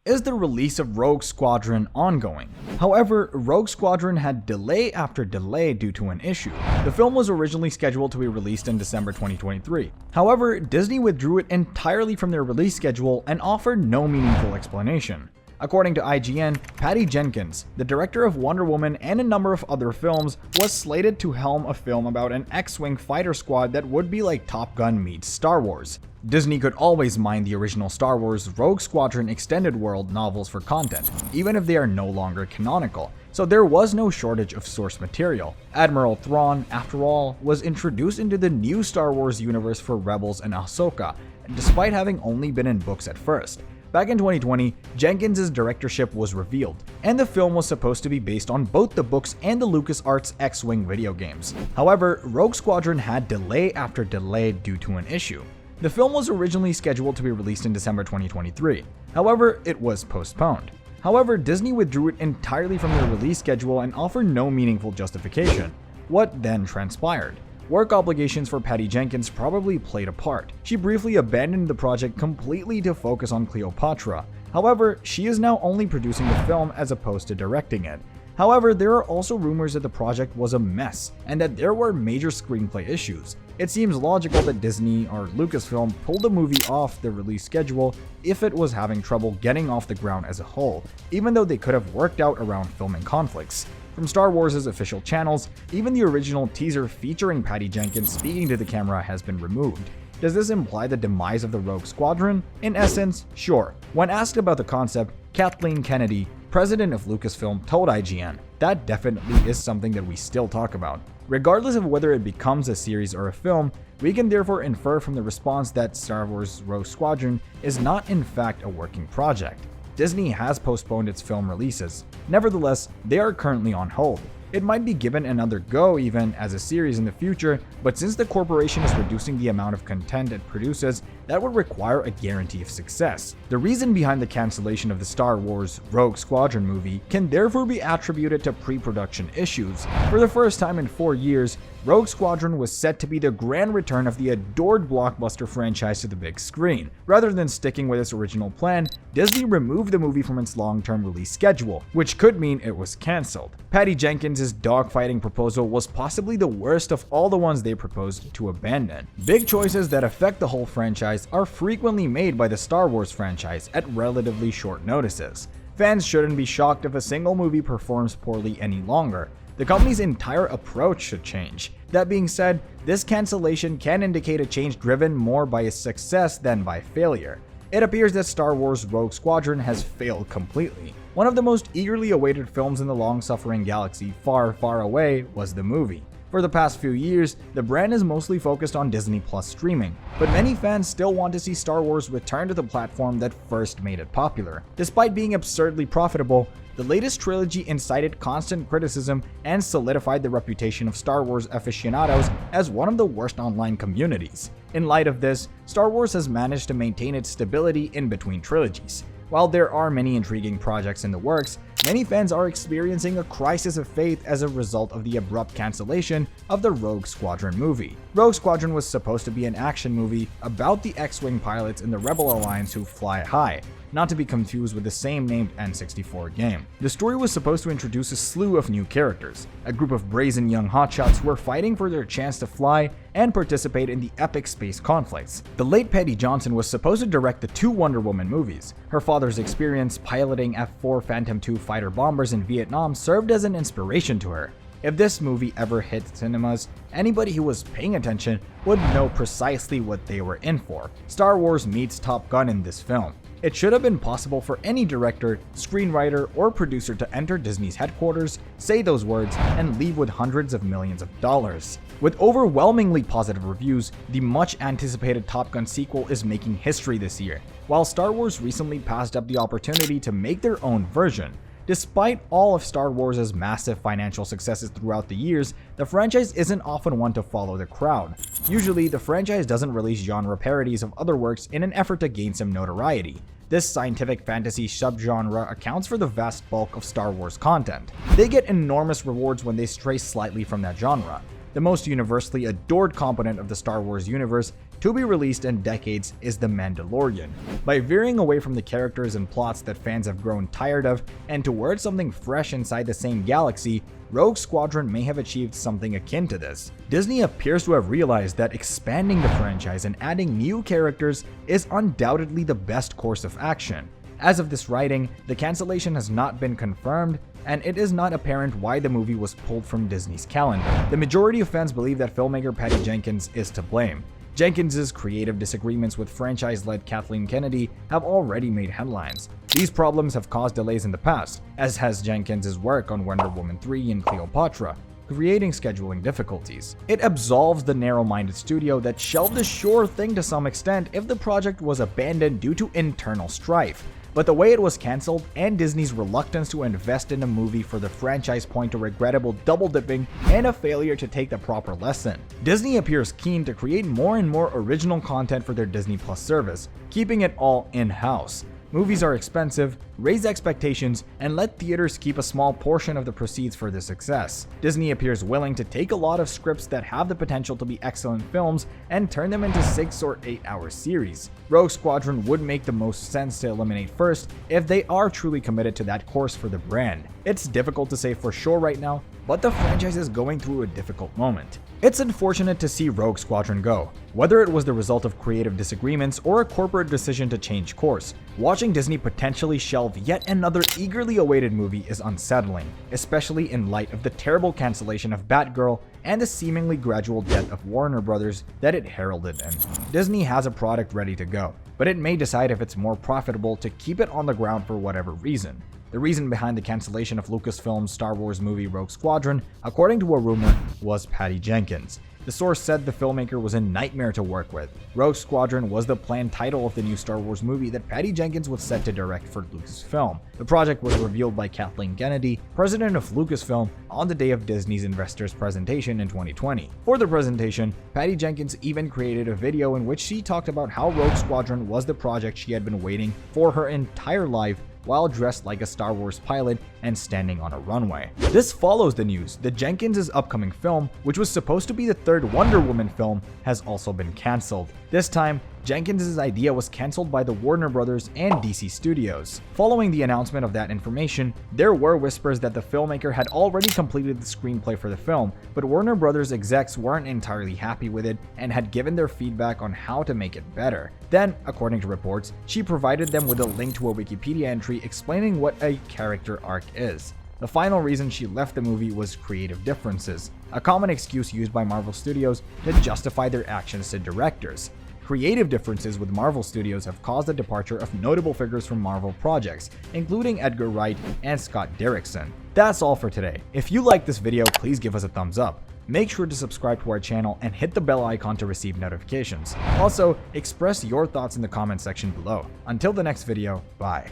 is the release of Rogue Squadron ongoing. However, Rogue Squadron had delay after delay due to an issue. The film was originally scheduled to be released in December 2023. However, Disney withdrew it entirely from their release schedule and offered no meaningful explanation. According to IGN, Patty Jenkins, the director of Wonder Woman and a number of other films, was slated to helm a film about an X-Wing fighter squad that would be like Top Gun meets Star Wars. Disney could always mine the original Star Wars Rogue Squadron Extended World novels for content, even if they are no longer canonical, so there was no shortage of source material. Admiral Thrawn, after all, was introduced into the new Star Wars universe for Rebels and Ahsoka, despite having only been in books at first. Back in 2020, Jenkins' directorship was revealed, and the film was supposed to be based on both the books and the LucasArts X-Wing video games. However, Rogue Squadron had delay after delay due to an issue. The film was originally scheduled to be released in December 2023. However, it was postponed. However, Disney withdrew it entirely from their release schedule and offered no meaningful justification. What then transpired? Work obligations for Patty Jenkins probably played a part. She briefly abandoned the project completely to focus on Cleopatra. However, she is now only producing the film as opposed to directing it. However, there are also rumors that the project was a mess and that there were major screenplay issues. It seems logical that Disney or Lucasfilm pulled the movie off the release schedule if it was having trouble getting off the ground as a whole, even though they could have worked out around filming conflicts. From Star Wars' official channels, even the original teaser featuring Patty Jenkins speaking to the camera has been removed. Does this imply the demise of the Rogue Squadron? In essence, sure. When asked about the concept, Kathleen Kennedy, president of Lucasfilm, told IGN, "That definitely is something that we still talk about." Regardless of whether it becomes a series or a film, we can therefore infer from the response that Star Wars Rogue Squadron is not in fact a working project. Disney has postponed its film releases. Nevertheless, they are currently on hold. It might be given another go even as a series in the future, but since the corporation is reducing the amount of content it produces, that would require a guarantee of success. The reason behind the cancellation of the Star Wars Rogue Squadron movie can therefore be attributed to pre-production issues. For the first time in 4 years, Rogue Squadron was set to be the grand return of the adored blockbuster franchise to the big screen. Rather than sticking with its original plan, Disney removed the movie from its long-term release schedule, which could mean it was cancelled. Patty Jenkins' dogfighting proposal was possibly the worst of all the ones they proposed to abandon. Big choices that affect the whole franchise are frequently made by the Star Wars franchise at relatively short notices. Fans shouldn't be shocked if a single movie performs poorly any longer. The company's entire approach should change. That being said, this cancellation can indicate a change driven more by a success than by failure. It appears that Star Wars Rogue Squadron has failed completely. One of the most eagerly awaited films in the long-suffering galaxy far, far away was the movie. For the past few years, the brand is mostly focused on Disney Plus streaming, but many fans still want to see Star Wars return to the platform that first made it popular. Despite being absurdly profitable, the latest trilogy incited constant criticism and solidified the reputation of Star Wars aficionados as one of the worst online communities. In light of this, Star Wars has managed to maintain its stability in between trilogies. While there are many intriguing projects in the works, many fans are experiencing a crisis of faith as a result of the abrupt cancellation of the Rogue Squadron movie. Rogue Squadron was supposed to be an action movie about the X-Wing pilots in the Rebel Alliance who fly high, not to be confused with the same named N64 game. The story was supposed to introduce a slew of new characters, a group of brazen young hotshots who are fighting for their chance to fly and participate in the epic space conflicts. The late Patty Johnson was supposed to direct the 2 Wonder Woman movies. Her father's experience piloting F-4 Phantom II fighter bombers in Vietnam served as an inspiration to her. If this movie ever hit cinemas, anybody who was paying attention would know precisely what they were in for. Star Wars meets Top Gun in this film. It should have been possible for any director, screenwriter, or producer to enter Disney's headquarters, say those words, and leave with hundreds of millions of dollars. With overwhelmingly positive reviews, the much anticipated Top Gun sequel is making history this year, while Star Wars recently passed up the opportunity to make their own version. Despite all of Star Wars' massive financial successes throughout the years, the franchise isn't often one to follow the crowd. Usually, the franchise doesn't release genre parodies of other works in an effort to gain some notoriety. This scientific fantasy subgenre accounts for the vast bulk of Star Wars content. They get enormous rewards when they stray slightly from that genre. The most universally adored component of the Star Wars universe to be released in decades is The Mandalorian. By veering away from the characters and plots that fans have grown tired of and towards something fresh inside the same galaxy, Rogue Squadron may have achieved something akin to this. Disney appears to have realized that expanding the franchise and adding new characters is undoubtedly the best course of action. As of this writing, the cancellation has not been confirmed, and it is not apparent why the movie was pulled from Disney's calendar. The majority of fans believe that filmmaker Patty Jenkins is to blame. Jenkins' creative disagreements with franchise-led Kathleen Kennedy have already made headlines. These problems have caused delays in the past, as has Jenkins' work on Wonder Woman 3 and Cleopatra, creating scheduling difficulties. It absolves the narrow-minded studio that shelved a sure thing to some extent if the project was abandoned due to internal strife. But the way it was cancelled and Disney's reluctance to invest in a movie for the franchise point to regrettable double-dipping and a failure to take the proper lesson. Disney appears keen to create more and more original content for their Disney Plus service, keeping it all in-house. Movies are expensive, raise expectations, and let theaters keep a small portion of the proceeds for the success. Disney appears willing to take a lot of scripts that have the potential to be excellent films and turn them into 6 or 8 hour series. Rogue Squadron would make the most sense to eliminate first if they are truly committed to that course for the brand. It's difficult to say for sure right now, but the franchise is going through a difficult moment. It's unfortunate to see Rogue Squadron go, whether it was the result of creative disagreements or a corporate decision to change course. Watching Disney potentially shelve yet another eagerly awaited movie is unsettling, especially in light of the terrible cancellation of Batgirl and the seemingly gradual death of Warner Brothers that it heralded in. Disney has a product ready to go, but it may decide if it's more profitable to keep it on the ground for whatever reason. The reason behind the cancellation of Lucasfilm's Star Wars movie Rogue Squadron, according to a rumor, was Patty Jenkins. The source said the filmmaker was a nightmare to work with. Rogue Squadron was the planned title of the new Star Wars movie that Patty Jenkins was set to direct for Lucasfilm. The project was revealed by Kathleen Kennedy, president of Lucasfilm, on the day of Disney's investors presentation in 2020. For the presentation, Patty Jenkins even created a video in which she talked about how Rogue Squadron was the project she had been waiting for her entire life while dressed like a Star Wars pilot and standing on a runway. This follows the news that Jenkins' upcoming film, which was supposed to be the third Wonder Woman film, has also been cancelled. This time, Jenkins' idea was cancelled by the Warner Brothers and DC Studios. Following the announcement of that information, there were whispers that the filmmaker had already completed the screenplay for the film, but Warner Brothers execs weren't entirely happy with it and had given their feedback on how to make it better. Then, according to reports, she provided them with a link to a Wikipedia entry explaining what a character arc is. The final reason she left the movie was creative differences, a common excuse used by Marvel Studios to justify their actions to directors. Creative differences with Marvel Studios have caused the departure of notable figures from Marvel projects, including Edgar Wright and Scott Derrickson. That's all for today. If you liked this video, please give us a thumbs up. Make sure to subscribe to our channel and hit the bell icon to receive notifications. Also, express your thoughts in the comment section below. Until the next video, bye.